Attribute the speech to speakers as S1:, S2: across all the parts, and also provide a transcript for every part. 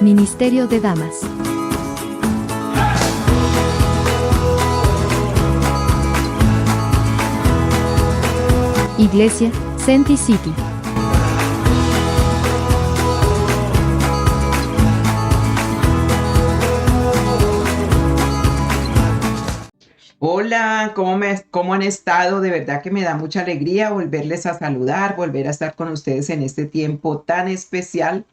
S1: Ministerio de Damas. Iglesia, Senti City.
S2: Hola, ¿cómo han estado? De verdad que me da mucha alegría volverles a saludar, volver a estar con ustedes en este tiempo tan especial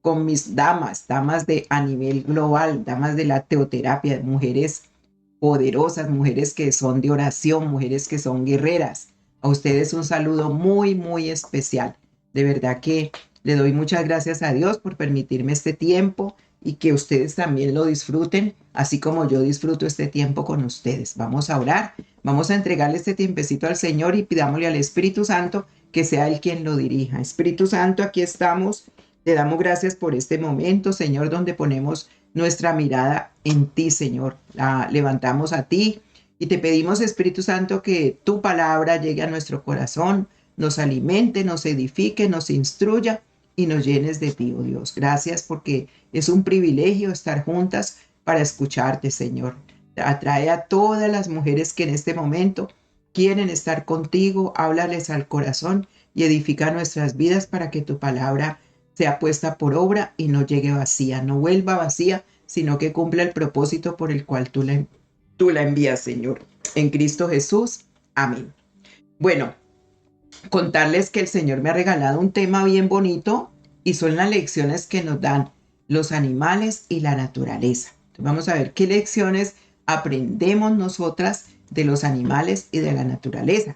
S2: con mis damas a nivel global, damas de la teoterapia, mujeres poderosas, mujeres que son de oración, mujeres que son guerreras. A ustedes un saludo muy, muy especial. De verdad que le doy muchas gracias a Dios por permitirme este tiempo y que ustedes también lo disfruten, así como yo disfruto este tiempo con ustedes. Vamos a orar, vamos a entregarle este tiempecito al Señor y pidámosle al Espíritu Santo que sea Él quien lo dirija. Espíritu Santo, aquí estamos. Te damos gracias por este momento, Señor, donde ponemos nuestra mirada en ti, Señor. La levantamos a ti y te pedimos, Espíritu Santo, que tu palabra llegue a nuestro corazón, nos alimente, nos edifique, nos instruya y nos llenes de ti, oh Dios. Gracias porque es un privilegio estar juntas para escucharte, Señor. Atrae a todas las mujeres que en este momento quieren estar contigo, háblales al corazón y edifica nuestras vidas para que tu palabra sea puesta por obra y no llegue vacía, no vuelva vacía, sino que cumpla el propósito por el cual tú la envías, Señor. En Cristo Jesús. Amén. Bueno, contarles que el Señor me ha regalado un tema bien bonito y son las lecciones que nos dan los animales y la naturaleza. Entonces vamos a ver qué lecciones aprendemos nosotras de los animales y de la naturaleza.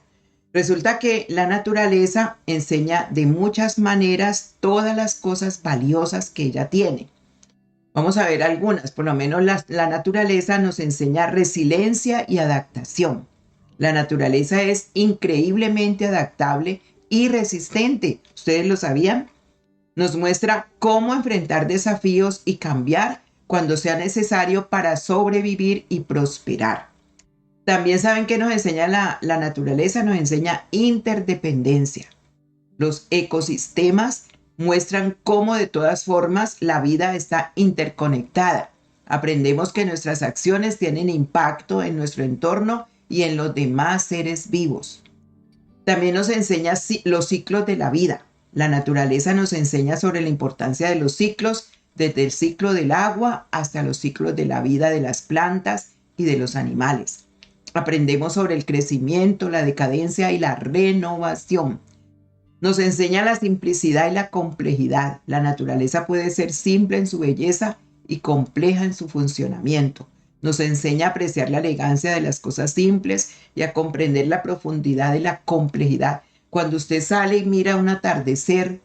S2: Resulta que la naturaleza enseña de muchas maneras todas las cosas valiosas que ella tiene. Vamos a ver algunas, por lo menos la naturaleza nos enseña resiliencia y adaptación. La naturaleza es increíblemente adaptable y resistente. ¿Ustedes lo sabían? Nos muestra cómo enfrentar desafíos y cambiar cuando sea necesario para sobrevivir y prosperar. También saben que nos enseña la naturaleza, nos enseña interdependencia. Los ecosistemas muestran cómo de todas formas la vida está interconectada. Aprendemos que nuestras acciones tienen impacto en nuestro entorno y en los demás seres vivos. También nos enseña los ciclos de la vida. La naturaleza nos enseña sobre la importancia de los ciclos, desde el ciclo del agua hasta los ciclos de la vida de las plantas y de los animales. Aprendemos sobre el crecimiento, la decadencia y la renovación. Nos enseña la simplicidad y la complejidad. La naturaleza puede ser simple en su belleza y compleja en su funcionamiento. Nos enseña a apreciar la elegancia de las cosas simples y a comprender la profundidad de la complejidad. Cuando usted sale y mira un atardecer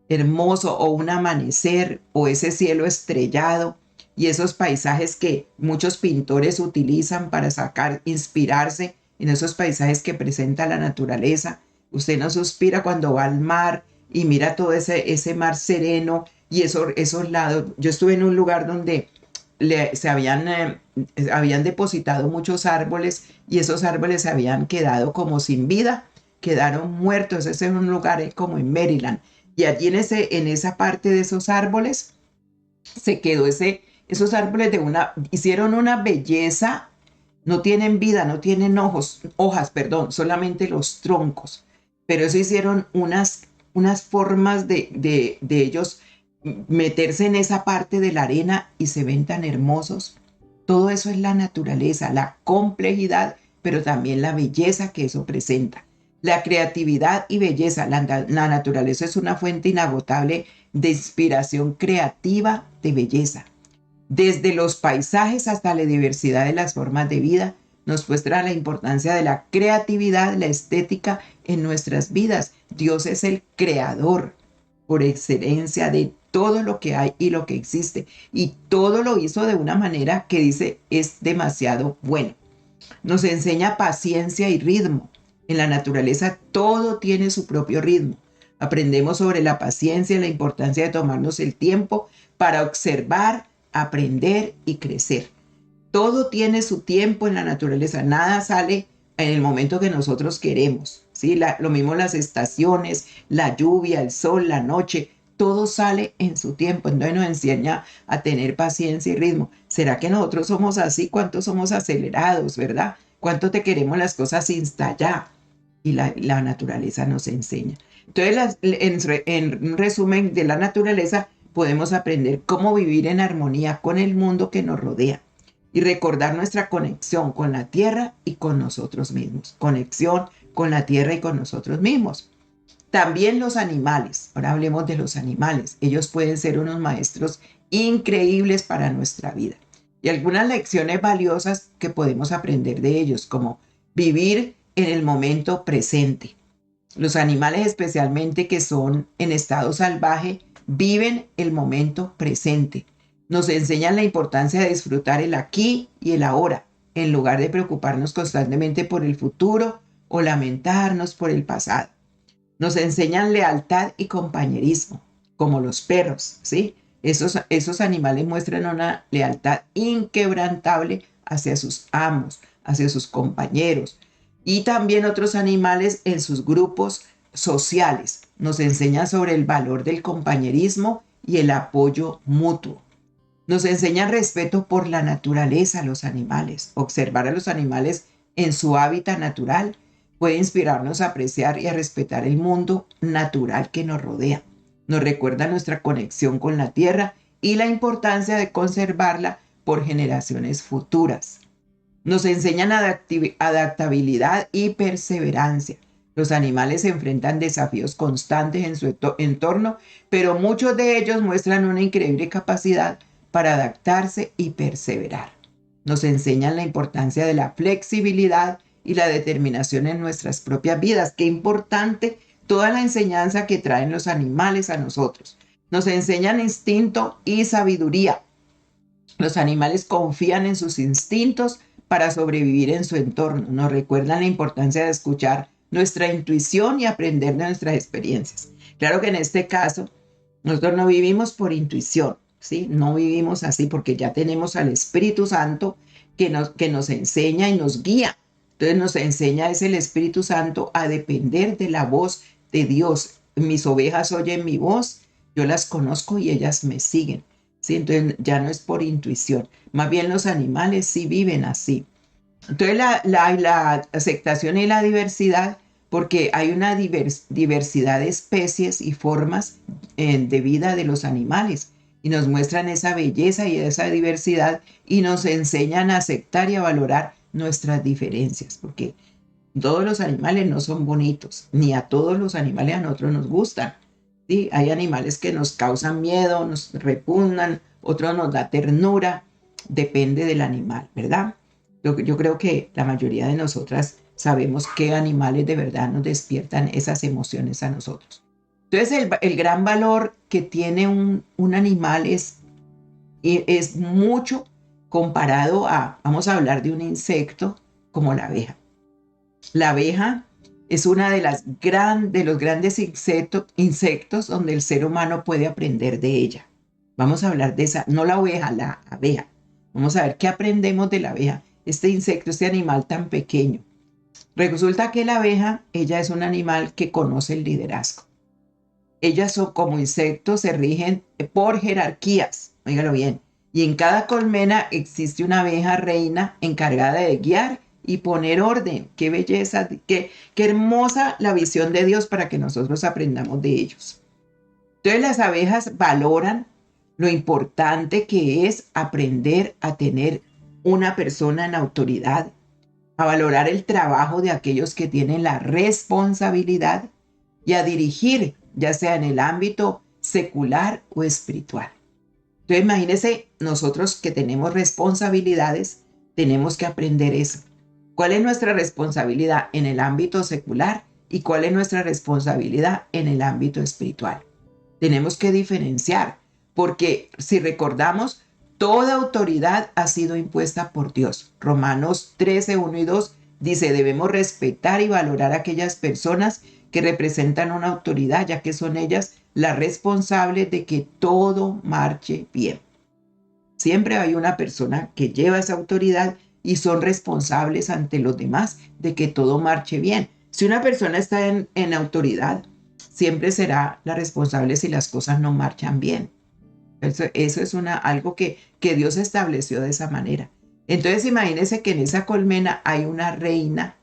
S2: hermoso o un amanecer o ese cielo estrellado, y esos paisajes que muchos pintores utilizan para inspirarse en esos paisajes que presenta la naturaleza. Usted no suspira cuando va al mar y mira todo ese mar sereno y esos lados. Yo estuve en un lugar donde habían depositado muchos árboles y esos árboles se habían quedado como sin vida, quedaron muertos. Ese es un lugar como en Maryland. Y allí en esa parte de esos árboles se quedó esos árboles hicieron una belleza, no tienen vida, no tienen hojas, solamente los troncos. Pero eso hicieron unas formas de ellos meterse en esa parte de la arena y se ven tan hermosos. Todo eso es la naturaleza, la complejidad, pero también la belleza que eso presenta. La creatividad y belleza. La naturaleza es una fuente inagotable de inspiración creativa, de belleza. Desde los paisajes hasta la diversidad de las formas de vida, nos muestra la importancia de la creatividad, la estética en nuestras vidas. Dios es el creador por excelencia de todo lo que hay y lo que existe. Y todo lo hizo de una manera que dice es demasiado bueno. Nos enseña paciencia y ritmo. En la naturaleza todo tiene su propio ritmo. Aprendemos sobre la paciencia y la importancia de tomarnos el tiempo para observar, aprender y crecer. Todo tiene su tiempo en la naturaleza. Nada sale en el momento que nosotros queremos, ¿sí? Lo mismo las estaciones, la lluvia, el sol, la noche. todo sale en su tiempo. Entonces nos enseña a tener paciencia y ritmo. ¿Será que nosotros somos así? ¿Cuántos somos acelerados, verdad? ¿Cuánto te queremos las cosas insta ya? Y la naturaleza nos enseña. Entonces, en un resumen de la naturaleza, podemos aprender cómo vivir en armonía con el mundo que nos rodea y recordar nuestra conexión con la tierra y con nosotros mismos. Conexión con la tierra y con nosotros mismos. También los animales. Ahora hablemos de los animales. Ellos pueden ser unos maestros increíbles para nuestra vida. Y algunas lecciones valiosas que podemos aprender de ellos, como vivir en el momento presente. Los animales, especialmente que son en estado salvaje, viven el momento presente. Nos enseñan la importancia de disfrutar el aquí y el ahora, en lugar de preocuparnos constantemente por el futuro o lamentarnos por el pasado. Nos enseñan lealtad y compañerismo, como los perros, ¿sí? Esos animales muestran una lealtad inquebrantable hacia sus amos, hacia sus compañeros. Y también otros animales en sus grupos sociales. Nos enseñan sobre el valor del compañerismo y el apoyo mutuo. Nos enseñan respeto por la naturaleza, los animales. Observar a los animales en su hábitat natural puede inspirarnos a apreciar y a respetar el mundo natural que nos rodea. Nos recuerda nuestra conexión con la tierra y la importancia de conservarla por generaciones futuras. Nos enseñan adaptabilidad y perseverancia. Los animales se enfrentan desafíos constantes en su entorno, pero muchos de ellos muestran una increíble capacidad para adaptarse y perseverar. Nos enseñan la importancia de la flexibilidad y la determinación en nuestras propias vidas. Qué importante toda la enseñanza que traen los animales a nosotros. Nos enseñan instinto y sabiduría. Los animales confían en sus instintos para sobrevivir en su entorno. Nos recuerdan la importancia de escuchar nuestra intuición y aprender de nuestras experiencias. Claro que en este caso, nosotros no vivimos por intuición, ¿sí? No vivimos así porque ya tenemos al Espíritu Santo que nos enseña y nos guía. Entonces nos enseña es el Espíritu Santo a depender de la voz de Dios. Mis ovejas oyen mi voz, yo las conozco y ellas me siguen. ¿Sí? Entonces ya no es por intuición. Más bien los animales sí viven así. Entonces la aceptación y la diversidad, porque hay una diversidad de especies y formas de vida de los animales. Y nos muestran esa belleza y esa diversidad y nos enseñan a aceptar y a valorar nuestras diferencias, porque todos los animales no son bonitos, ni a todos los animales a nosotros nos gustan. ¿Sí? Hay animales que nos causan miedo, nos repugnan, otros nos da ternura, depende del animal, ¿verdad? Yo creo que la mayoría de nosotras sabemos qué animales de verdad nos despiertan esas emociones a nosotros. Entonces el gran valor que tiene un animal es mucho comparado vamos a hablar de un insecto como la abeja. La abeja es una de los grandes insectos donde el ser humano puede aprender de ella. Vamos a hablar de esa, no la oveja, la abeja. Vamos a ver qué aprendemos de la abeja, este insecto, este animal tan pequeño. Resulta que la abeja, ella es un animal que conoce el liderazgo. Ellas son como insectos, se rigen por jerarquías, óigalo bien. Y en cada colmena existe una abeja reina encargada de guiar y poner orden. Qué belleza, qué hermosa la visión de Dios para que nosotros aprendamos de ellos. Entonces las abejas valoran lo importante que es aprender a tener una persona en autoridad, a valorar el trabajo de aquellos que tienen la responsabilidad y a dirigir, ya sea en el ámbito secular o espiritual. Entonces imagínense, nosotros que tenemos responsabilidades, tenemos que aprender eso. ¿Cuál es nuestra responsabilidad en el ámbito secular y cuál es nuestra responsabilidad en el ámbito espiritual? Tenemos que diferenciar, porque si recordamos, toda autoridad ha sido impuesta por Dios. Romanos 13, 1 y 2 dice, debemos respetar y valorar a aquellas personas que representan una autoridad, ya que son ellas las responsables de que todo marche bien. Siempre hay una persona que lleva esa autoridad y son responsables ante los demás de que todo marche bien. Si una persona está en autoridad, siempre será la responsable si las cosas no marchan bien. Eso es algo que Dios estableció de esa manera. Entonces imagínense que en esa colmena hay una reina,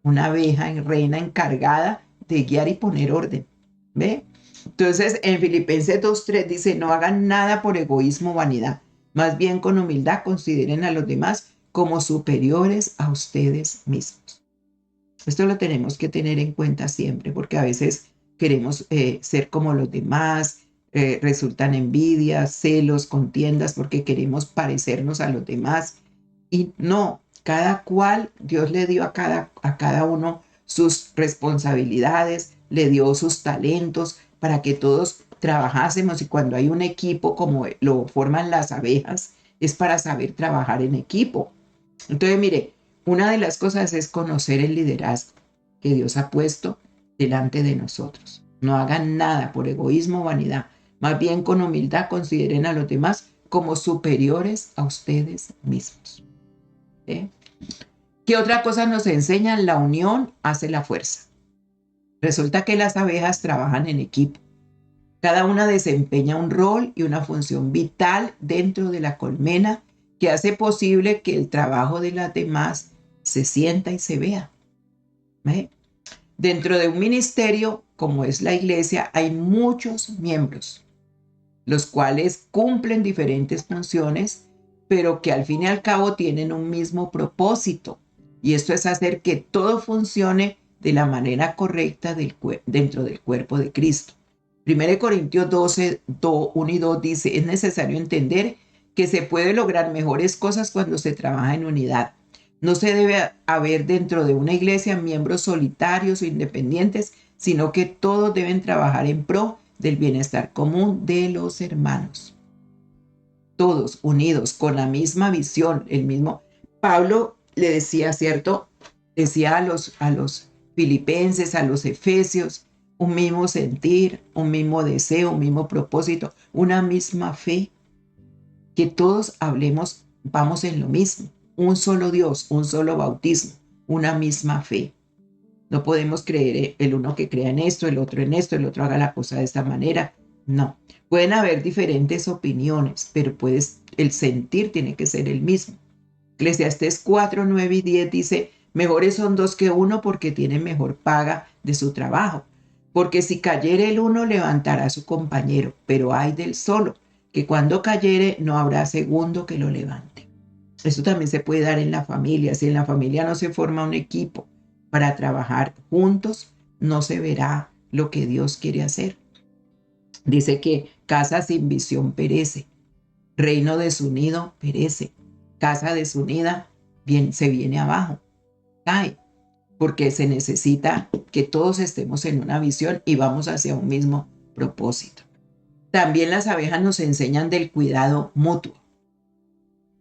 S2: una abeja reina encargada de guiar y poner orden. ¿Ve? Entonces en Filipenses 2:3 dice, no hagan nada por egoísmo o vanidad, más bien con humildad consideren a los demás como superiores a ustedes mismos. Esto lo tenemos que tener en cuenta siempre, porque a veces queremos ser como los demás, resultan envidias, celos, contiendas, porque queremos parecernos a los demás. Y no, cada cual, Dios le dio a cada uno sus responsabilidades, le dio sus talentos para que todos trabajásemos. Y cuando hay un equipo como lo forman las abejas, es para saber trabajar en equipo. Entonces, mire, una de las cosas es conocer el liderazgo que Dios ha puesto delante de nosotros. No hagan nada por egoísmo o vanidad. Más bien con humildad consideren a los demás como superiores a ustedes mismos. ¿Eh? ¿Qué otra cosa nos enseñan? La unión hace la fuerza. Resulta que las abejas trabajan en equipo. Cada una desempeña un rol y una función vital dentro de la colmena que hace posible que el trabajo de las demás se sienta y se vea. ¿Ve? Dentro de un ministerio, como es la iglesia, hay muchos miembros, los cuales cumplen diferentes funciones, pero que al fin y al cabo tienen un mismo propósito. Y esto es hacer que todo funcione de la manera correcta dentro del cuerpo de Cristo. 1 Corintios 12, 1 y 2 dice, es necesario entender que se puede lograr mejores cosas cuando se trabaja en unidad. No se debe haber dentro de una iglesia miembros solitarios o independientes, sino que todos deben trabajar en pro del bienestar común de los hermanos. Todos unidos con la misma visión, el mismo. Pablo le decía, ¿cierto? Decía a los filipenses, a los efesios, un mismo sentir, un mismo deseo, un mismo propósito, una misma fe, que todos hablemos, vamos en lo mismo, un solo Dios, un solo bautismo, una misma fe. No podemos creer el uno que crea en esto, el otro haga la cosa de esta manera. No, pueden haber diferentes opiniones, pero el sentir tiene que ser el mismo. Eclesiastés 4, 9 y 10 dice, mejores son dos que uno porque tienen mejor paga de su trabajo. Porque si cayere el uno, levantará a su compañero, pero ay del solo, que cuando cayere no habrá segundo que lo levante. Esto también se puede dar en la familia. Si en la familia no se forma un equipo para trabajar juntos, no se verá lo que Dios quiere hacer. Dice que casa sin visión perece, reino desunido perece, casa desunida se viene abajo, cae, porque se necesita que todos estemos en una visión y vamos hacia un mismo propósito. También las abejas nos enseñan del cuidado mutuo.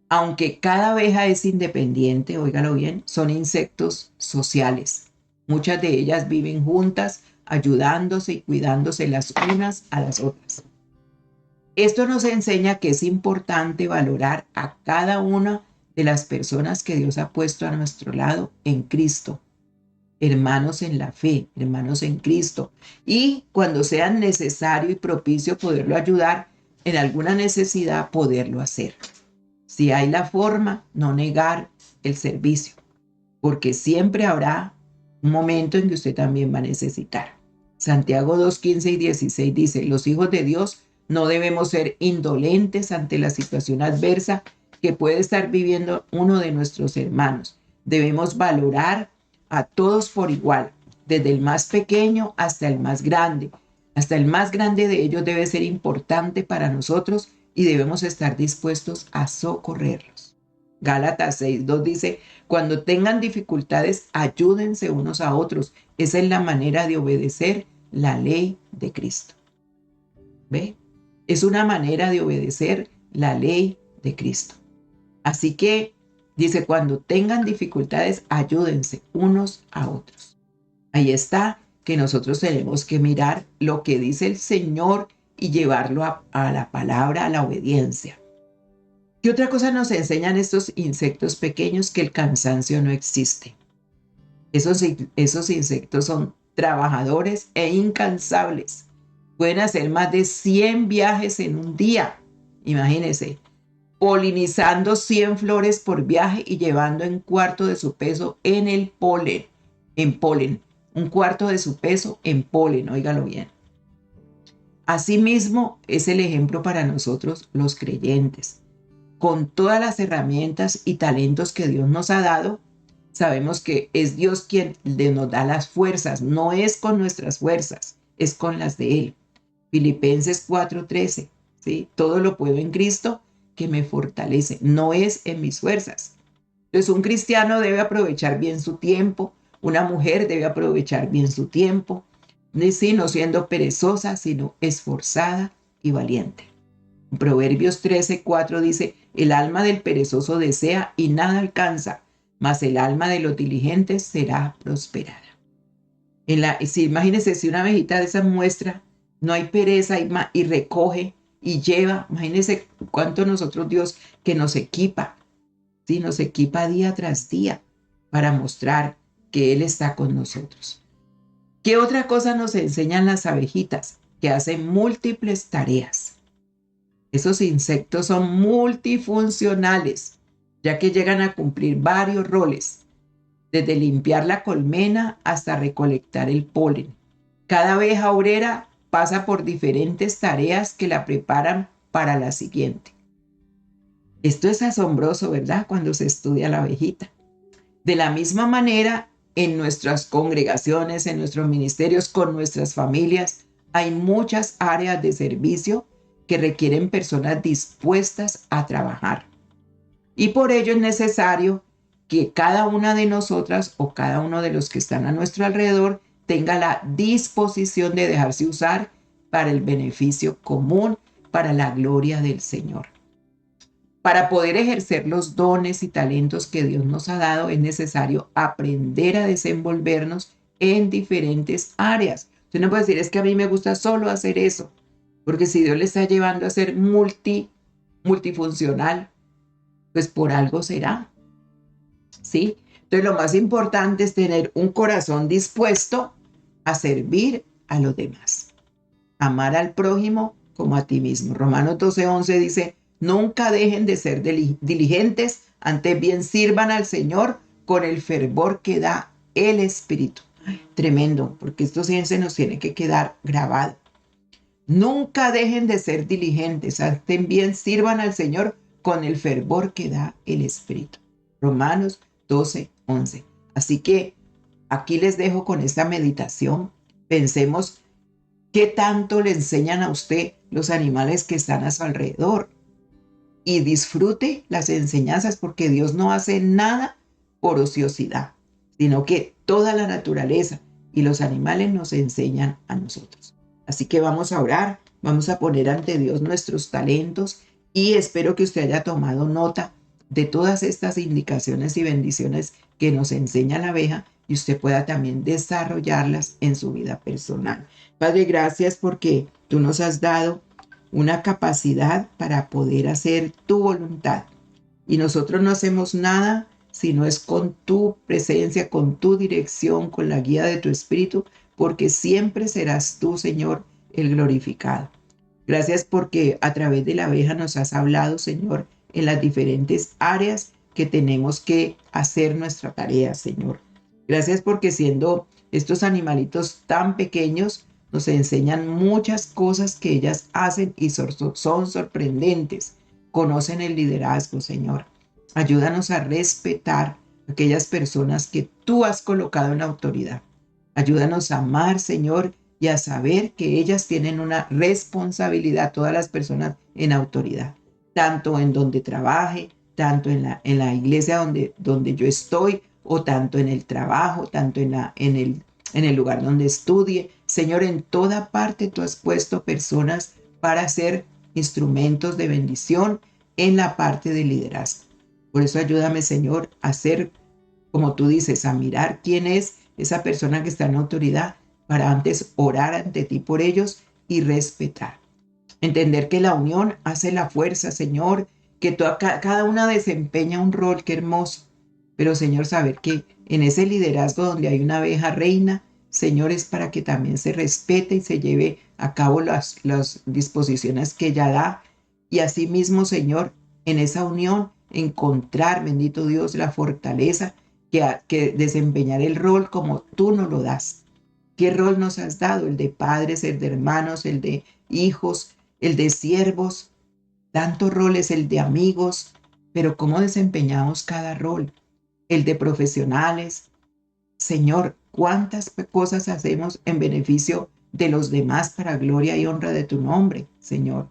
S2: Aunque cada abeja es independiente, óigalo bien, son insectos sociales. Muchas de ellas viven juntas, ayudándose y cuidándose las unas a las otras. Esto nos enseña que es importante valorar a cada una de las personas que Dios ha puesto a nuestro lado en Cristo. Hermanos en la fe, hermanos en Cristo. Y cuando sea necesario y propicio poderlo ayudar en alguna necesidad, poderlo hacer. Si hay la forma, no negar el servicio, porque siempre habrá un momento en que usted también va a necesitar. Santiago 2, 15 y 16 dice, los hijos de Dios no debemos ser indolentes ante la situación adversa que puede estar viviendo uno de nuestros hermanos. Debemos valorar a todos por igual, desde el más pequeño hasta el más grande. Hasta el más grande de ellos debe ser importante para nosotros y debemos estar dispuestos a socorrerlos. Gálatas 6:2 dice, cuando tengan dificultades, ayúdense unos a otros. Esa es la manera de obedecer la ley de Cristo. ¿Ve? Es una manera de obedecer la ley de Cristo. Así que dice, cuando tengan dificultades, ayúdense unos a otros. Ahí está que nosotros tenemos que mirar lo que dice el Señor y llevarlo a la palabra, a la obediencia. ¿Qué otra cosa nos enseñan estos insectos pequeños? Que el cansancio no existe. Esos insectos son trabajadores e incansables. Pueden hacer más de 100 viajes en un día. Imagínense, polinizando 100 flores por viaje y llevando un cuarto de su peso en el polen, un cuarto de su peso en polen, óigalo bien. Asimismo, es el ejemplo para nosotros los creyentes. Con todas las herramientas y talentos que Dios nos ha dado, sabemos que es Dios quien nos da las fuerzas, no es con nuestras fuerzas, es con las de Él. Filipenses 4:13, ¿sí? Todo lo puedo en Cristo que me fortalece, no es en mis fuerzas. Entonces, un cristiano debe aprovechar bien su tiempo, una mujer debe aprovechar bien su tiempo, sí, no siendo perezosa, sino esforzada y valiente. Proverbios 13:4 dice, el alma del perezoso desea y nada alcanza, mas el alma de los diligentes será prosperada. Imagínense si una abejita de esas muestra, no hay pereza y recoge y lleva. Imagínense cuánto nosotros Dios que nos equipa, ¿sí? Nos equipa día tras día para mostrar que Él está con nosotros. ¿Qué otra cosa nos enseñan las abejitas? Que hacen múltiples tareas. Esos insectos son multifuncionales, ya que llegan a cumplir varios roles, desde limpiar la colmena hasta recolectar el polen. Cada abeja obrera pasa por diferentes tareas que la preparan para la siguiente. Esto es asombroso, ¿verdad? Cuando se estudia la abejita. De la misma manera, en nuestras congregaciones, en nuestros ministerios, con nuestras familias, hay muchas áreas de servicio que requieren personas dispuestas a trabajar. Y por ello es necesario que cada una de nosotras o cada uno de los que están a nuestro alrededor tenga la disposición de dejarse usar para el beneficio común, para la gloria del Señor. Para poder ejercer los dones y talentos que Dios nos ha dado, es necesario aprender a desenvolvernos en diferentes áreas. Usted no puede decir, es que a mí me gusta solo hacer eso, porque si Dios le está llevando a ser multifuncional, pues por algo será, ¿sí? Entonces lo más importante es tener un corazón dispuesto a servir a los demás. Amar al prójimo como a ti mismo. Romanos 12:11 dice, nunca dejen de ser diligentes, antes bien sirvan al Señor con el fervor que da el Espíritu. Tremendo, porque esto sí se nos tiene que quedar grabado. Nunca dejen de ser diligentes, antes bien sirvan al Señor con el fervor que da el Espíritu. Romanos 12:11. Así que aquí les dejo con esta meditación. Pensemos qué tanto le enseñan a usted los animales que están a su alrededor. Y disfrute las enseñanzas, porque Dios no hace nada por ociosidad, sino que toda la naturaleza y los animales nos enseñan a nosotros. Así que vamos a orar, vamos a poner ante Dios nuestros talentos y espero que usted haya tomado nota de todas estas indicaciones y bendiciones que nos enseña la abeja y usted pueda también desarrollarlas en su vida personal. Padre, gracias porque tú nos has dado una capacidad para poder hacer tu voluntad. Y nosotros no hacemos nada si no es con tu presencia, con tu dirección, con la guía de tu Espíritu, porque siempre serás tú, Señor, el glorificado. Gracias porque a través de la abeja nos has hablado, Señor, en las diferentes áreas que tenemos que hacer nuestra tarea, Señor. Gracias porque siendo estos animalitos tan pequeños, nos enseñan muchas cosas que ellas hacen y son sorprendentes. Conocen el liderazgo, Señor. Ayúdanos a respetar a aquellas personas que tú has colocado en autoridad. Ayúdanos a amar, Señor, y a saber que ellas tienen una responsabilidad, todas las personas en autoridad, tanto en donde trabaje, tanto en la iglesia donde yo estoy, o tanto en el trabajo, tanto en el lugar donde estudie. Señor, en toda parte tú has puesto personas para ser instrumentos de bendición en la parte de liderazgo. Por eso ayúdame, Señor, a ser, como tú dices, a mirar quién es esa persona que está en autoridad para antes orar ante ti por ellos y respetar. Entender que la unión hace la fuerza, Señor, que cada una desempeña un rol, qué hermoso. Pero, Señor, saber que en ese liderazgo donde hay una abeja reina, Señor, es para que también se respete y se lleve a cabo las disposiciones que ella da. Y asimismo, Señor, en esa unión encontrar, bendito Dios, la fortaleza que desempeñar el rol como tú nos lo das. ¿Qué rol nos has dado? El de padres, el de hermanos, el de hijos, el de siervos, tantos roles, el de amigos, pero ¿cómo desempeñamos cada rol? El de profesionales. Señor, ¿cuántas cosas hacemos en beneficio de los demás para gloria y honra de tu nombre, Señor?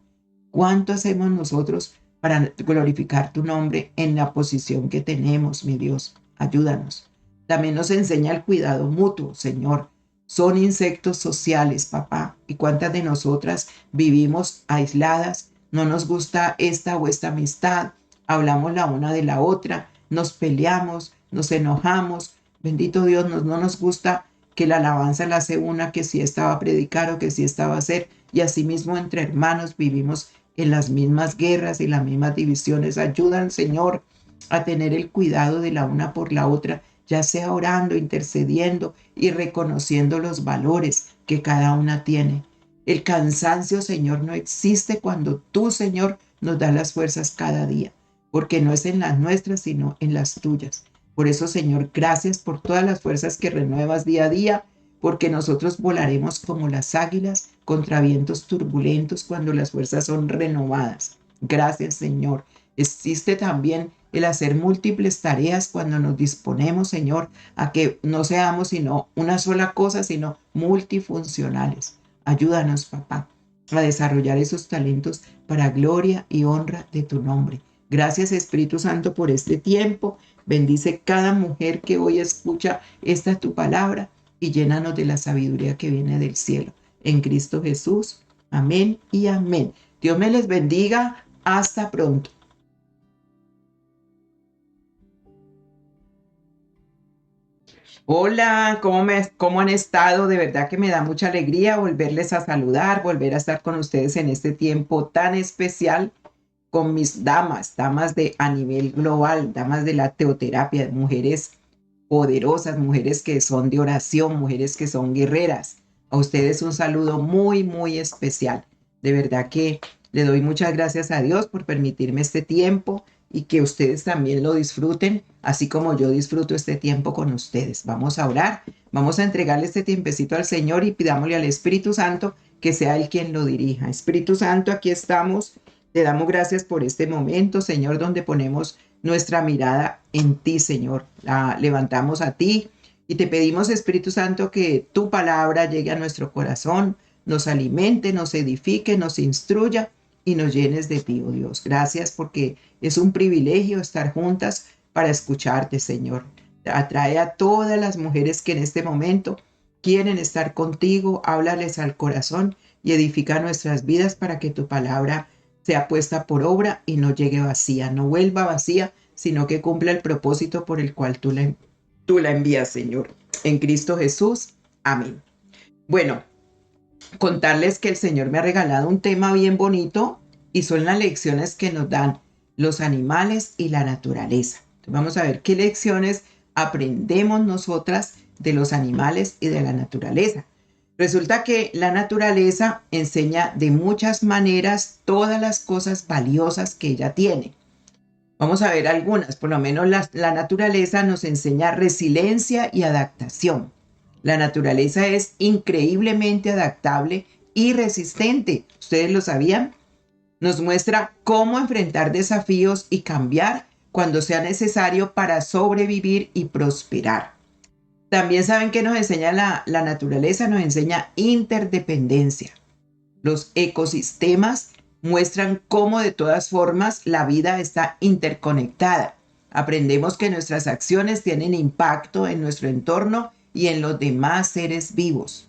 S2: ¿Cuánto hacemos nosotros para glorificar tu nombre en la posición que tenemos, mi Dios? Ayúdanos. También nos enseña el cuidado mutuo, Señor. Son insectos sociales, papá. ¿Y cuántas de nosotras vivimos aisladas? No nos gusta esta o esta amistad. Hablamos la una de la otra. Nos peleamos, nos enojamos. Bendito Dios, no nos gusta que la alabanza la hace una, que si esta va a predicar o que si esta va a hacer. Y asimismo entre hermanos vivimos en las mismas guerras y las mismas divisiones. Ayudan, Señor, a tener el cuidado de la una por la otra, ya sea orando, intercediendo y reconociendo los valores que cada una tiene. El cansancio, Señor, no existe cuando tú, Señor, nos das las fuerzas cada día, porque no es en las nuestras, sino en las tuyas. Por eso, Señor, gracias por todas las fuerzas que renuevas día a día, porque nosotros volaremos como las águilas contra vientos turbulentos cuando las fuerzas son renovadas. Gracias, Señor. Existe también el hacer múltiples tareas cuando nos disponemos, Señor, a que no seamos sino una sola cosa, sino multifuncionales. Ayúdanos, papá, a desarrollar esos talentos para gloria y honra de tu nombre. Gracias, Espíritu Santo, por este tiempo. Bendice cada mujer que hoy escucha esta tu palabra y llénanos de la sabiduría que viene del cielo. En Cristo Jesús. Amén y amén. Dios me les bendiga. Hasta pronto. Hola, ¿cómo han estado? De verdad que me da mucha alegría volverles a saludar, volver a estar con ustedes en este tiempo tan especial con mis damas de a nivel global, damas de la teoterapia, mujeres poderosas, mujeres que son de oración, mujeres que son guerreras. A ustedes un saludo muy, muy especial. De verdad que le doy muchas gracias a Dios por permitirme este tiempo y que ustedes también lo disfruten, así como yo disfruto este tiempo con ustedes. Vamos a orar, vamos a entregarle este tiempecito al Señor y pidámosle al Espíritu Santo que sea Él quien lo dirija. Espíritu Santo, aquí estamos. Te damos gracias por este momento, Señor, donde ponemos nuestra mirada en ti, Señor. La levantamos a ti y te pedimos, Espíritu Santo, que tu palabra llegue a nuestro corazón, nos alimente, nos edifique, nos instruya y nos llenes de ti, oh Dios. Gracias porque es un privilegio estar juntas para escucharte, Señor. Atrae a todas las mujeres que en este momento quieren estar contigo, háblales al corazón y edifica nuestras vidas para que tu palabra sea puesta por obra y no llegue vacía, no vuelva vacía, sino que cumpla el propósito por el cual tú la envías, Señor. En Cristo Jesús. Amén. Bueno, contarles que el Señor me ha regalado un tema bien bonito y son las lecciones que nos dan los animales y la naturaleza. Entonces vamos a ver qué lecciones aprendemos nosotras de los animales y de la naturaleza. Resulta que la naturaleza enseña de muchas maneras todas las cosas valiosas que ella tiene. Vamos a ver algunas, por lo menos la naturaleza nos enseña resiliencia y adaptación. La naturaleza es increíblemente adaptable y resistente. ¿Ustedes lo sabían? Nos muestra cómo enfrentar desafíos y cambiar cuando sea necesario para sobrevivir y prosperar. También saben que nos enseña la naturaleza, nos enseña interdependencia. Los ecosistemas muestran cómo de todas formas la vida está interconectada. Aprendemos que nuestras acciones tienen impacto en nuestro entorno y en los demás seres vivos.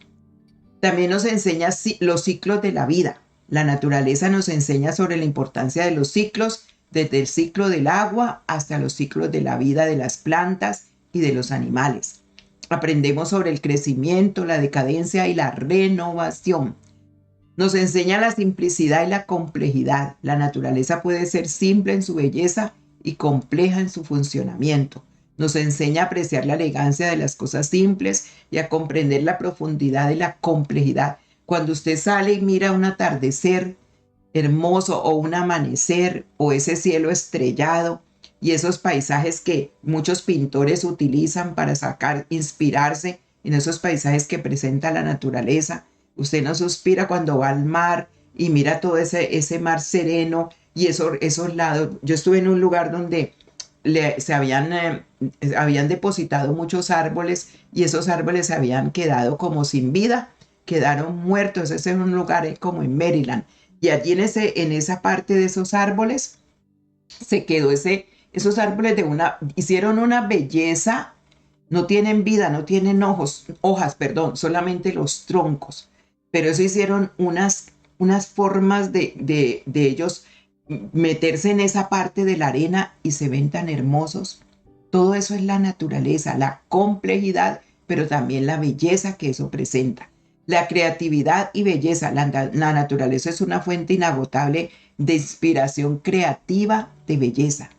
S2: También nos enseña los ciclos de la vida. La naturaleza nos enseña sobre la importancia de los ciclos, desde el ciclo del agua hasta los ciclos de la vida de las plantas y de los animales. Aprendemos sobre el crecimiento, la decadencia y la renovación. Nos enseña la simplicidad y la complejidad. La naturaleza puede ser simple en su belleza y compleja en su funcionamiento. Nos enseña a apreciar la elegancia de las cosas simples y a comprender la profundidad de la complejidad. Cuando usted sale y mira un atardecer hermoso o un amanecer o ese cielo estrellado y esos paisajes que muchos pintores utilizan para inspirarse en esos paisajes que presenta la naturaleza. Usted no suspira cuando va al mar y mira todo ese mar sereno y esos lados. Yo estuve en un lugar donde habían depositado muchos árboles y esos árboles se habían quedado como sin vida, quedaron muertos. Ese es un lugar como en Maryland. Y allí en esa parte de esos árboles se quedó esos árboles hicieron una belleza, no tienen vida, no tienen hojas, perdón, solamente los troncos. Pero eso hicieron unas formas de ellos meterse en esa parte de la arena y se ven tan hermosos. Todo eso es la naturaleza, la complejidad, pero también la belleza que eso presenta. La creatividad y belleza. La naturaleza es una fuente inagotable de inspiración creativa, de belleza.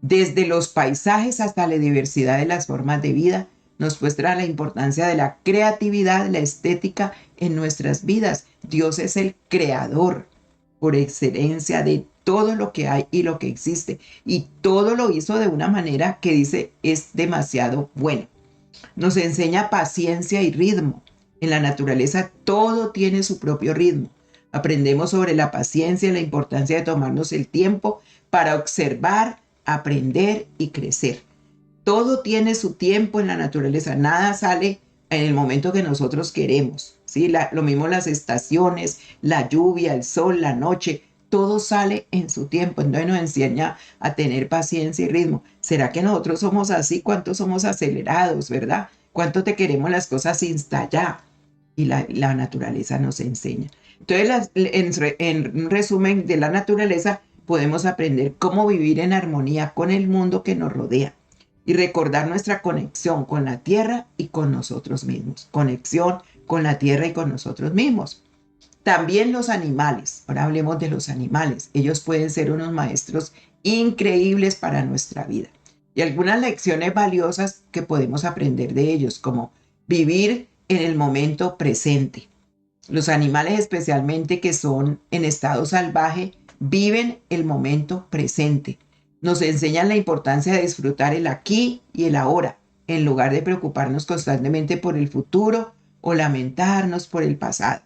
S2: Desde los paisajes hasta la diversidad de las formas de vida, nos muestra la importancia de la creatividad, la estética en nuestras vidas. Dios es el creador por excelencia de todo lo que hay y lo que existe. Y todo lo hizo de una manera que dice es demasiado bueno. Nos enseña paciencia y ritmo. En la naturaleza todo tiene su propio ritmo. Aprendemos sobre la paciencia y la importancia de tomarnos el tiempo para observar, aprender y crecer. Todo tiene su tiempo en la naturaleza. Nada sale en el momento que nosotros queremos, ¿sí? Lo mismo las estaciones, la lluvia, el sol, la noche. Todo sale en su tiempo. Entonces nos enseña a tener paciencia y ritmo. ¿Será que nosotros somos así? ¿Cuántos somos acelerados, verdad? ¿Cuánto te queremos las cosas insta ya? Y la naturaleza nos enseña. Entonces, en resumen de la naturaleza, podemos aprender cómo vivir en armonía con el mundo que nos rodea y recordar nuestra conexión con la tierra y con nosotros mismos. Conexión con la tierra y con nosotros mismos. También los animales. Ahora hablemos de los animales. Ellos pueden ser unos maestros increíbles para nuestra vida. Y algunas lecciones valiosas que podemos aprender de ellos, como vivir en el momento presente. Los animales, especialmente que son en estado salvaje, viven el momento presente. Nos enseñan la importancia de disfrutar el aquí y el ahora, en lugar de preocuparnos constantemente por el futuro o lamentarnos por el pasado.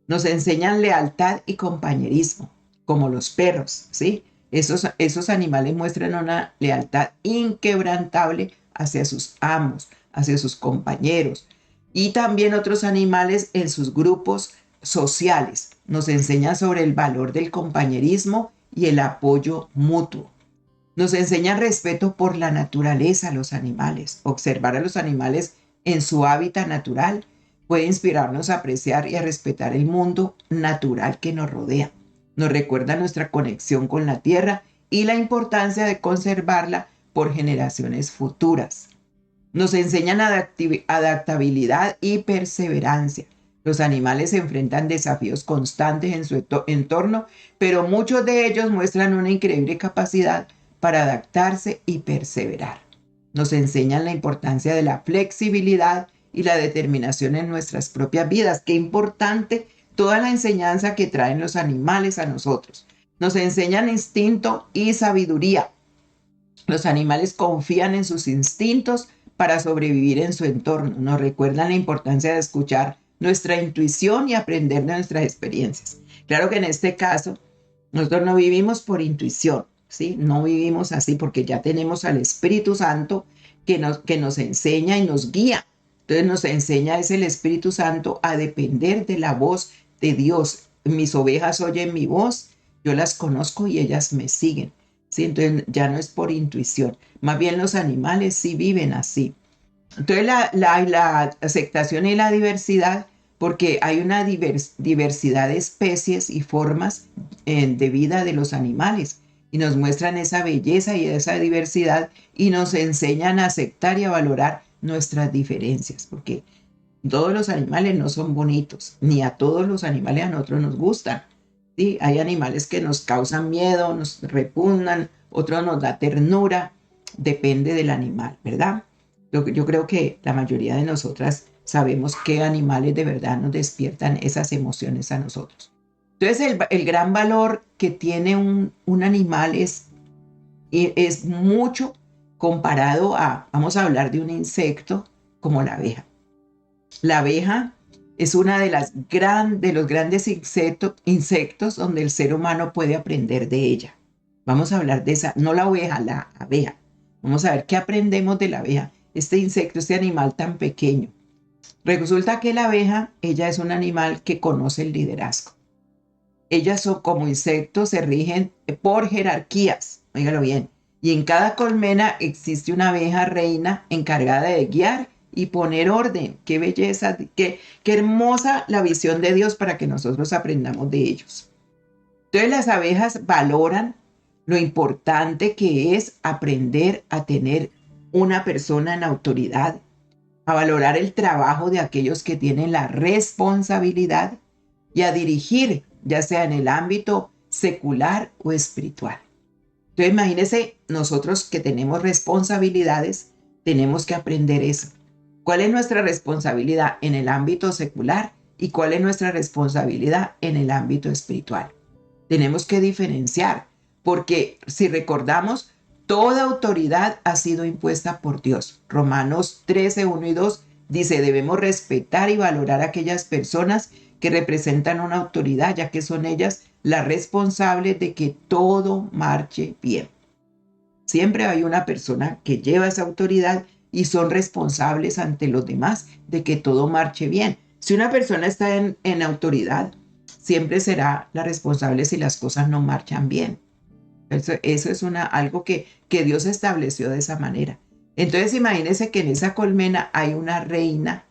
S2: Nos enseñan lealtad y compañerismo, como los perros, ¿sí? Esos animales muestran una lealtad inquebrantable hacia sus amos, hacia sus compañeros. Y también otros animales en sus grupos sociales. Nos enseñan sobre el valor del compañerismo y el apoyo mutuo. Nos enseñan respeto por la naturaleza, los animales. Observar a los animales en su hábitat natural puede inspirarnos a apreciar y a respetar el mundo natural que nos rodea. Nos recuerda nuestra conexión con la tierra y la importancia de conservarla por generaciones futuras. Nos enseñan adaptabilidad y perseverancia. Los animales se enfrentan desafíos constantes en su entorno, pero muchos de ellos muestran una increíble capacidad para adaptarse y perseverar. Nos enseñan la importancia de la flexibilidad y la determinación en nuestras propias vidas. Qué importante toda la enseñanza que traen los animales a nosotros. Nos enseñan instinto y sabiduría. Los animales confían en sus instintos para sobrevivir en su entorno. Nos recuerdan la importancia de escuchar nuestra intuición y aprender de nuestras experiencias. Claro que en este caso, nosotros no vivimos por intuición, ¿sí? No vivimos así porque ya tenemos al Espíritu Santo que nos enseña y nos guía. Entonces nos enseña es el Espíritu Santo a depender de la voz de Dios. Mis ovejas oyen mi voz, yo las conozco y ellas me siguen. ¿Sí? Entonces ya no es por intuición. Más bien los animales sí viven así. Entonces la aceptación y la diversidad, porque hay una diversidad de especies y formas de vida de los animales. Y nos muestran esa belleza y esa diversidad y nos enseñan a aceptar y a valorar nuestras diferencias, porque todos los animales no son bonitos, ni a todos los animales a nosotros nos gustan. ¿Sí? Hay animales que nos causan miedo, nos repugnan, otros nos da ternura. depende del animal, ¿verdad? Yo creo que la mayoría de nosotras sabemos qué animales de verdad nos despiertan esas emociones a nosotros. Entonces el gran valor que tiene un animal es mucho comparado a, vamos a hablar de un insecto como la abeja. La abeja es una de los grandes insectos donde el ser humano puede aprender de ella. Vamos a hablar de esa, no la oveja, la abeja. Vamos a ver qué aprendemos de la abeja, este insecto, este animal tan pequeño. Resulta que la abeja, ella es un animal que conoce el liderazgo. Ellas son como insectos, se rigen por jerarquías, óigalo bien. Y en cada colmena existe una abeja reina encargada de guiar y poner orden. Qué belleza, qué hermosa la visión de Dios para que nosotros aprendamos de ellos. Entonces las abejas valoran lo importante que es aprender a tener una persona en autoridad, a valorar el trabajo de aquellos que tienen la responsabilidad y a dirigir, ya sea en el ámbito secular o espiritual. Entonces imagínense, nosotros que tenemos responsabilidades, tenemos que aprender eso. ¿Cuál es nuestra responsabilidad en el ámbito secular y cuál es nuestra responsabilidad en el ámbito espiritual? Tenemos que diferenciar, porque si recordamos, toda autoridad ha sido impuesta por Dios. Romanos 13, 1 y 2 dice, debemos respetar y valorar a aquellas personas que representan una autoridad, ya que son ellas las responsables de que todo marche bien. Siempre hay una persona que lleva esa autoridad y son responsables ante los demás de que todo marche bien. Si una persona está en autoridad, siempre será la responsable si las cosas no marchan bien. Eso es algo que Dios estableció de esa manera. Entonces imagínense que en esa colmena hay una reina,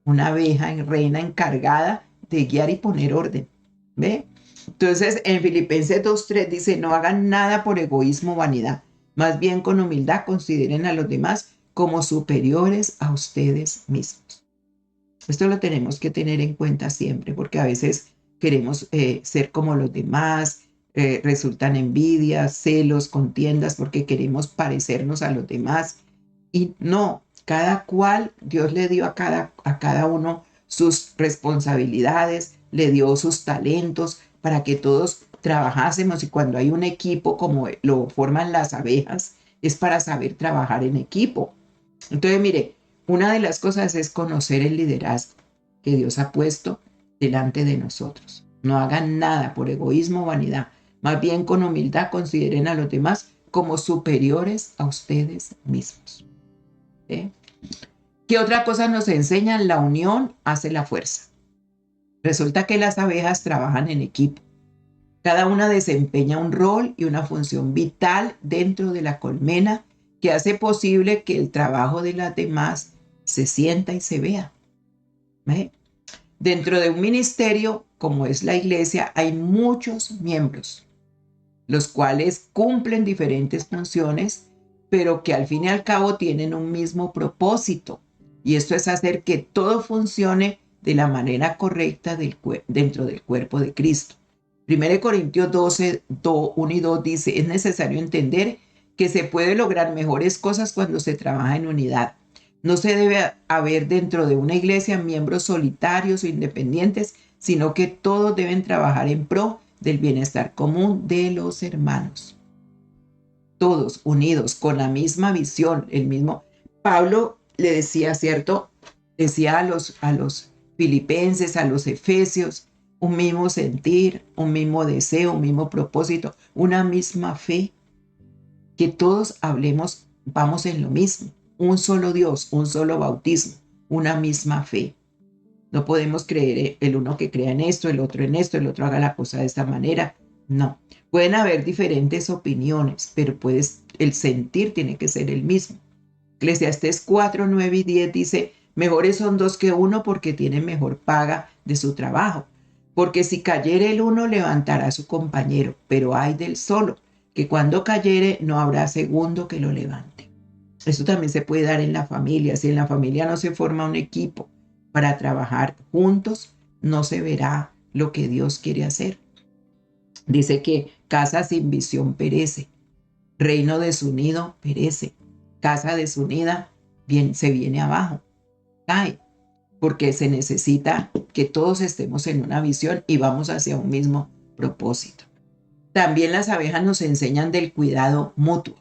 S2: una abeja reina encargada de guiar y poner orden. ¿Ve? Entonces en Filipenses 2:3 dice, no hagan nada por egoísmo o vanidad, más bien con humildad consideren a los demás como superiores a ustedes mismos. Esto lo tenemos que tener en cuenta siempre, porque a veces queremos ser como los demás, resultan envidias, celos, contiendas, porque queremos parecernos a los demás. Y no, cada cual, Dios le dio a cada uno sus responsabilidades, le dio sus talentos para que todos trabajásemos. Y cuando hay un equipo como lo forman las abejas, es para saber trabajar en equipo. Entonces, mire, una de las cosas es conocer el liderazgo que Dios ha puesto delante de nosotros. No hagan nada por egoísmo o vanidad. Más bien con humildad consideren a los demás como superiores a ustedes mismos. ¿Eh? ¿Qué otra cosa nos enseñan? La unión hace la fuerza. Resulta que las abejas trabajan en equipo. Cada una desempeña un rol y una función vital dentro de la colmena que hace posible que el trabajo de las demás se sienta y se vea. ¿Ve? Dentro de un ministerio, como es la iglesia, hay muchos miembros, los cuales cumplen diferentes funciones, pero que al fin y al cabo tienen un mismo propósito. Y esto es hacer que todo funcione de la manera correcta dentro del cuerpo de Cristo. 1 Corintios 12, 1 y 2 dice, es necesario entender que se puede lograr mejores cosas cuando se trabaja en unidad. No se debe haber dentro de una iglesia miembros solitarios o independientes, sino que todos deben trabajar en pro del bienestar común de los hermanos. Todos unidos con la misma visión, el mismo. Pablo le decía, ¿cierto? Decía a los filipenses, a los efesios, un mismo sentir, un mismo deseo, un mismo propósito, una misma fe, que todos hablemos, vamos en lo mismo, un solo Dios, un solo bautismo, una misma fe. No podemos creer el uno que crea en esto, el otro haga la cosa de esta manera. No, pueden haber diferentes opiniones, pero el sentir tiene que ser el mismo. Eclesiastés 4, 9 y 10 dice, mejores son dos que uno porque tienen mejor paga de su trabajo. Porque si cayere el uno, levantará a su compañero, pero ay del solo, que cuando cayere no habrá segundo que lo levante. Eso también se puede dar en la familia. Si en la familia no se forma un equipo para trabajar juntos, no se verá lo que Dios quiere hacer. Dice que casa sin visión perece, reino desunido perece. casa desunida se viene abajo, cae, porque se necesita que todos estemos en una visión y vamos hacia un mismo propósito. También las abejas nos enseñan del cuidado mutuo.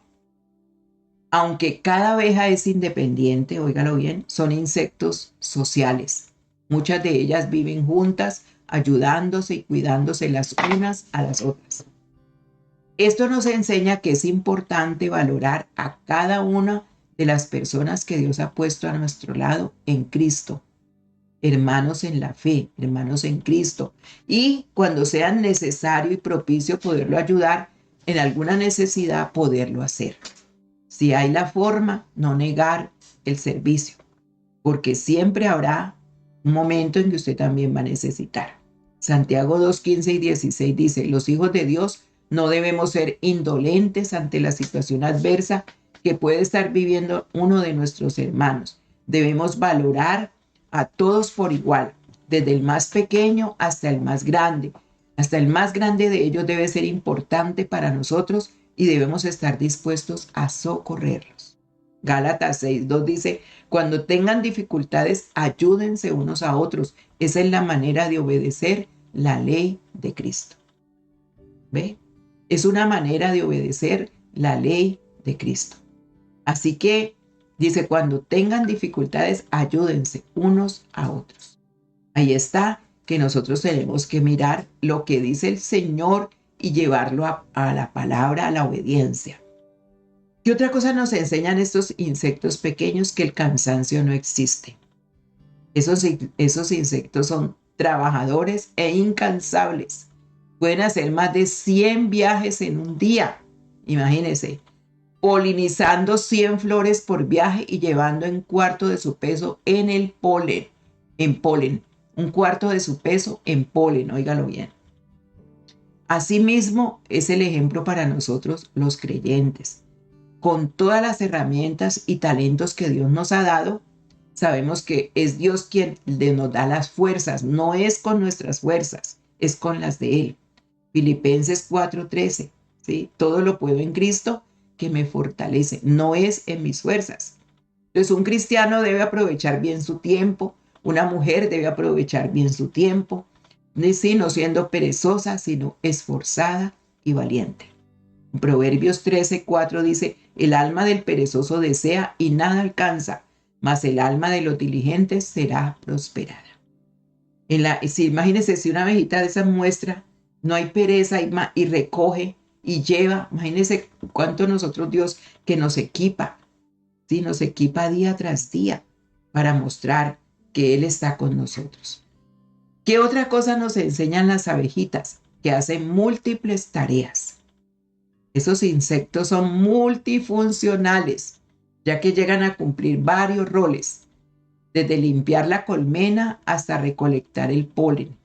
S2: Aunque cada abeja es independiente, óigalo bien, son insectos sociales. Muchas de ellas viven juntas, ayudándose y cuidándose las unas a las otras. Esto nos enseña que es importante valorar a cada una de las personas que Dios ha puesto a nuestro lado en Cristo. Hermanos en la fe, hermanos en Cristo. Y cuando sea necesario y propicio poderlo ayudar en alguna necesidad, poderlo hacer. Si hay la forma, no negar el servicio, porque siempre habrá un momento en que usted también va a necesitar. Santiago 2:15 y 16 dice, los hijos de Dios no debemos ser indolentes ante la situación adversa que puede estar viviendo uno de nuestros hermanos. Debemos valorar a todos por igual, desde el más pequeño hasta el más grande. Hasta el más grande de ellos debe ser importante para nosotros y debemos estar dispuestos a socorrerlos. Gálatas 6:2 dice, cuando tengan dificultades, ayúdense unos a otros. Esa es la manera de obedecer la ley de Cristo. ¿Ve? Es una manera de obedecer la ley de Cristo. Así que dice, cuando tengan dificultades, ayúdense unos a otros. Ahí está que nosotros tenemos que mirar lo que dice el Señor y llevarlo a la palabra, a la obediencia. ¿Qué otra cosa nos enseñan estos insectos pequeños? Que el cansancio no existe. Esos insectos son trabajadores e incansables. Pueden hacer más de 100 viajes en un día. Imagínense, polinizando 100 flores por viaje y llevando un cuarto de su peso en el polen. En polen. Un cuarto de su peso en polen, óigalo bien. Asimismo, es el ejemplo para nosotros los creyentes. Con todas las herramientas y talentos que Dios nos ha dado, sabemos que es Dios quien nos da las fuerzas. No es con nuestras fuerzas, es con las de Él. Filipenses 4:13, ¿sí? Todo lo puedo en Cristo que me fortalece. No es en mis fuerzas. Entonces, un cristiano debe aprovechar bien su tiempo. Una mujer debe aprovechar bien su tiempo. Sí, no siendo perezosa, sino esforzada y valiente. Proverbios 13:4 dice, el alma del perezoso desea y nada alcanza, mas el alma de los diligentes será prosperada. Imagínense si una abejita de esas muestra, no hay pereza y recoge y lleva. Imagínense cuánto nosotros Dios que nos equipa, ¿sí? Nos equipa día tras día para mostrar que Él está con nosotros. ¿Qué otra cosa nos enseñan las abejitas? Que hacen múltiples tareas. Esos insectos son multifuncionales, ya que llegan a cumplir varios roles, desde limpiar la colmena hasta recolectar el polen.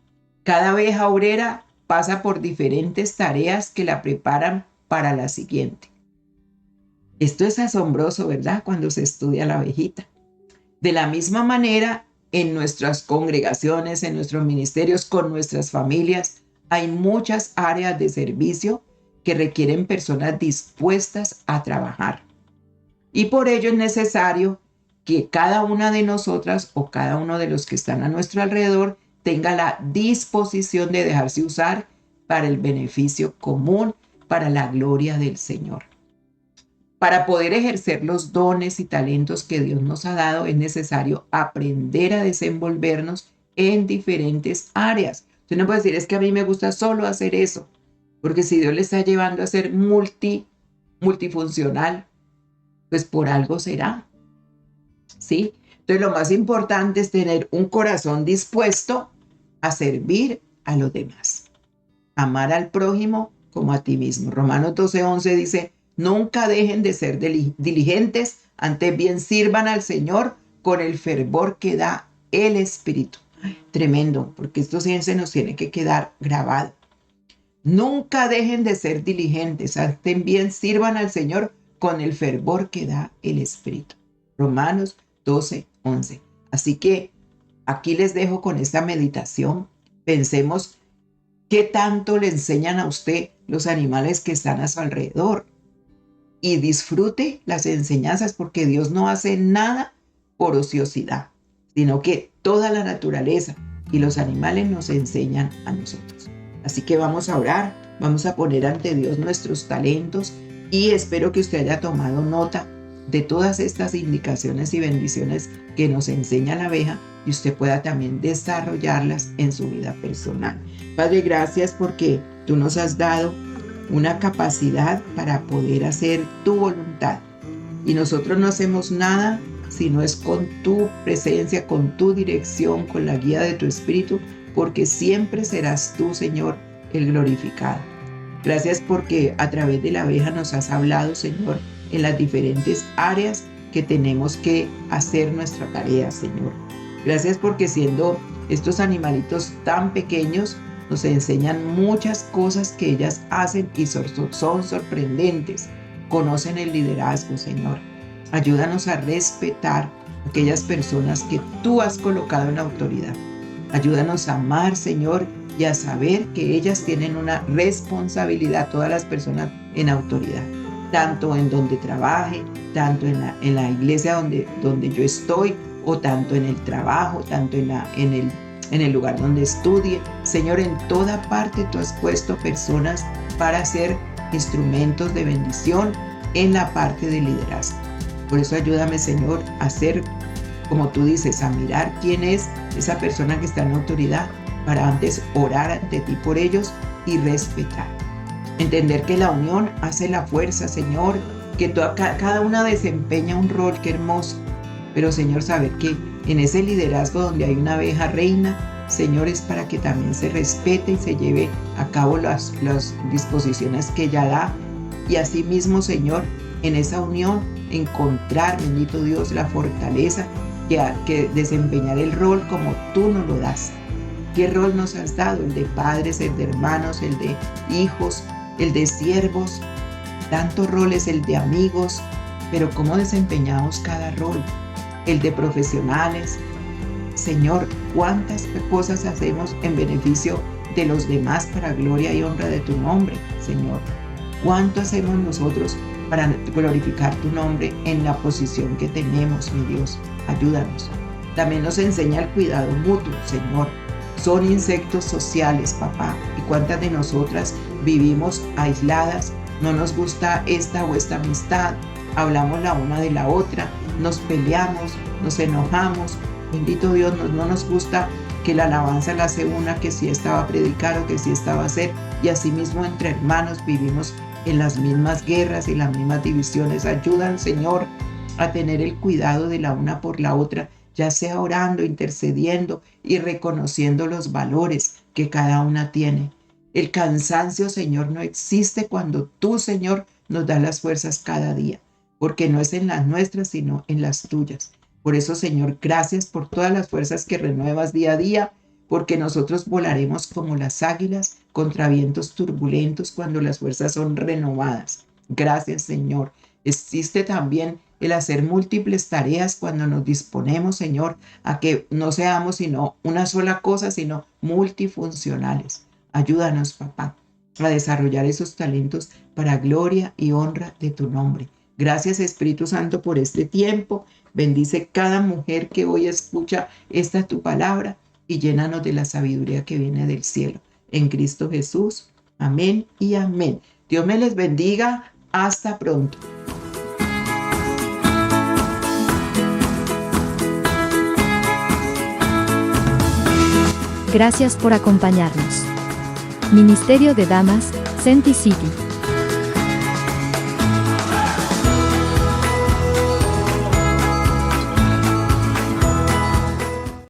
S2: Cada abeja obrera pasa por diferentes tareas que la preparan para la siguiente. Esto es asombroso, ¿verdad? Cuando se estudia la abejita. De la misma manera, en nuestras congregaciones, en nuestros ministerios, con nuestras familias, hay muchas áreas de servicio que requieren personas dispuestas a trabajar. Y por ello es necesario que cada una de nosotras o cada uno de los que están a nuestro alrededor tenga la disposición de dejarse usar para el beneficio común, para la gloria del Señor. Para poder ejercer los dones y talentos que Dios nos ha dado, es necesario aprender a desenvolvernos en diferentes áreas. Usted no puede decir, es que a mí me gusta solo hacer eso, porque si Dios le está llevando a ser multifuncional, pues por algo será, ¿sí? Entonces lo más importante es tener un corazón dispuesto a servir a los demás. Amar al prójimo como a ti mismo. Romanos 12:11 dice, nunca dejen de ser diligentes, antes bien sirvan al Señor con el fervor que da el Espíritu. Tremendo, porque esto sí se nos tiene que quedar grabado. Nunca dejen de ser diligentes, antes bien sirvan al Señor con el fervor que da el Espíritu. Romanos 12:11. Así que aquí les dejo con esta meditación. Pensemos qué tanto le enseñan a usted los animales que están a su alrededor. y disfrute las enseñanzas, porque Dios no hace nada por ociosidad, sino que toda la naturaleza y los animales nos enseñan a nosotros. Así que vamos a orar, vamos a poner ante Dios nuestros talentos y espero que usted haya tomado nota de todas estas indicaciones y bendiciones que nos enseña la abeja y usted pueda también desarrollarlas en su vida personal. Padre, gracias porque tú nos has dado una capacidad para poder hacer tu voluntad y nosotros no hacemos nada si no es con tu presencia, con tu dirección, con la guía de tu Espíritu, porque siempre serás tú, Señor, el glorificado. Gracias porque a través de la abeja nos has hablado, Señor, en las diferentes áreas que tenemos que hacer nuestra tarea, Señor. Gracias porque siendo estos animalitos tan pequeños, nos enseñan muchas cosas que ellas hacen y son sorprendentes. Conocen el liderazgo, Señor. Ayúdanos a respetar a aquellas personas que tú has colocado en autoridad. Ayúdanos a amar, Señor, y a saber que ellas tienen una responsabilidad, todas las personas en autoridad, tanto en donde trabaje, tanto en la iglesia donde yo estoy, o tanto en el trabajo, tanto en el lugar donde estudie. Señor, en toda parte tú has puesto personas para ser instrumentos de bendición en la parte de liderazgo. Por eso ayúdame, Señor, a ser, como tú dices, a mirar quién es esa persona que está en autoridad para antes orar ante ti por ellos y respetar. Entender que la unión hace la fuerza, Señor, que cada una desempeña un rol, qué hermoso. Pero, Señor, saber que en ese liderazgo donde hay una abeja reina, Señor, es para que también se respete y se lleve a cabo las disposiciones que ella da. Y asimismo, Señor, en esa unión encontrar, bendito Dios, la fortaleza que desempeñar el rol como tú nos lo das. ¿Qué rol nos has dado? El de padres, el de hermanos, el de hijos, el de siervos, tantos roles, el de amigos, pero ¿cómo desempeñamos cada rol? El de profesionales. Señor, ¿cuántas cosas hacemos en beneficio de los demás para gloria y honra de tu nombre, Señor? ¿Cuánto hacemos nosotros para glorificar tu nombre en la posición que tenemos, mi Dios? Ayúdanos. También nos enseña el cuidado mutuo, Señor. Son insectos sociales, papá. ¿Y cuántas de nosotras vivimos aisladas? No nos gusta esta o esta amistad. Hablamos la una de la otra. Nos peleamos, nos enojamos. Bendito Dios, no nos gusta que la alabanza la hace una, que si esta va a predicar o que si esta va a hacer. Y asimismo entre hermanos vivimos en las mismas guerras y las mismas divisiones. Ayudan, Señor, a tener el cuidado de la una por la otra, ya sea orando, intercediendo y reconociendo los valores que cada una tiene. El cansancio, Señor, no existe cuando tú, Señor, nos das las fuerzas cada día, porque no es en las nuestras, sino en las tuyas. Por eso, Señor, gracias por todas las fuerzas que renuevas día a día, porque nosotros volaremos como las águilas contra vientos turbulentos cuando las fuerzas son renovadas. Gracias, Señor. Existe también el hacer múltiples tareas cuando nos disponemos, Señor, a que no seamos sino una sola cosa, sino multifuncionales. Ayúdanos, papá, a desarrollar esos talentos para gloria y honra de tu nombre. Gracias, Espíritu Santo, por este tiempo. Bendice cada mujer que hoy escucha esta tu palabra y llénanos de la sabiduría que viene del cielo. En Cristo Jesús. Amén y amén. Dios me les bendiga. Hasta pronto.
S1: Gracias por acompañarnos. Ministerio de Damas, Senti City.